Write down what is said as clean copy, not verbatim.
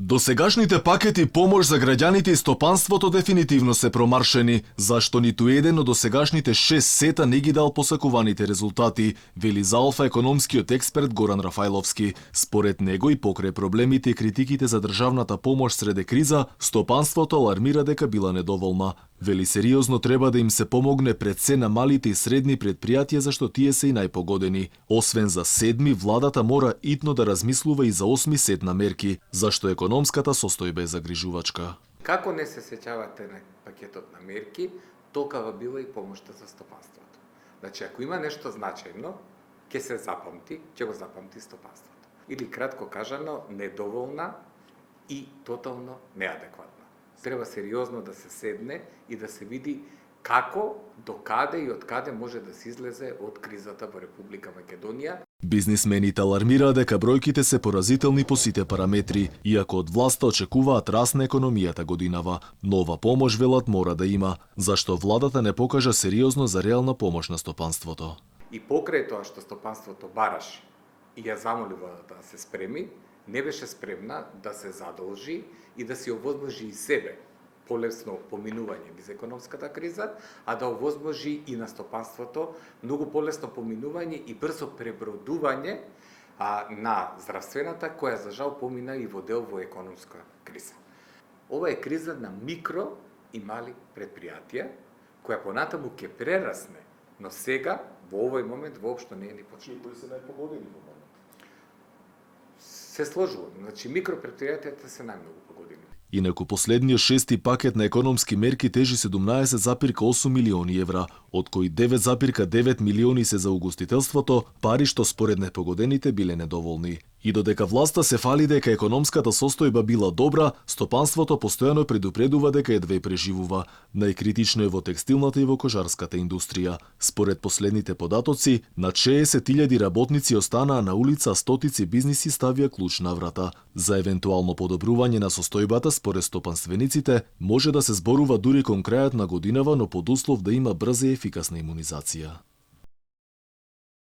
Досегашните пакети помош за граѓаните и стопанството дефинитивно се промаршени, зашто ниту еден од досегашните 6 сета не ги дал посакуваните резултати, вели за Алфа економскиот експерт Горан Рафајловски. Според него и покрај проблемите и критиките за државната помош среде криза, стопанството алармира дека била недоволна. Вели сериозно треба да им се помогне пред се на малите и средни предпријатија зашто тие се и најпогодени. Освен за 7, владата мора итно да размислува и за 8 сет на мерки, зашто економската состојба е загрижувачка. Како не се сеќавате на пакетот на мерки, толкова била и помошта за стопанството. Значи, ако има нешто значајно, ќе се запамти, ќе го запамти стопанството. Или кратко кажано, недоволна и тотално неадекватна. Треба сериозно да се седне и да се види како, докаде и од каде може да се излезе од кризата во Република Македонија. Бизнисмените алармираа дека бројките се поразителни по сите параметри, иако од власта очекуваат раст на економијата годинава. Нова помош, велат, мора да има, зашто владата не покажа сериозно за реална помош на стопанството. И покрај тоа што стопанството бараш и ја замоли владата да се спреми, не беше спремна да се задолжи и да си овозможи и себе полесно поминување низ економската криза, а да овозможи и на стопанството многу полесно поминување и брзо пребродување на здравствената, која за жал помина и во дел во економска криза. Ова е криза на микро и мали предпријатија, која понатаму ќе прерасне, но сега, во овој момент, воопшто не е ни почнала. Кои се најпогодени во момент? Се сложува, значи микропредпријатијата се најмногу погодени. Инаку последниот 6 пакет на економски мерки тежи 17,8 милиони евра, од кои 9,9 милиони се за угостителството, пари што според непогодените биле недоволни. И додека власта се фали дека економската состојба била добра, стопанството постојано предупредува дека едве преживува. Најкритично е во текстилната и во кожарската индустрија. Според последните податоци, над 60.000 работници останаа на улица, а стотици бизниси ставија клуч на врата. За евентуално подобрување на состојбата, според стопанствениците, може да се зборува дури кон крајот на годинава, но под услов да има брза и ефикасна имунизација.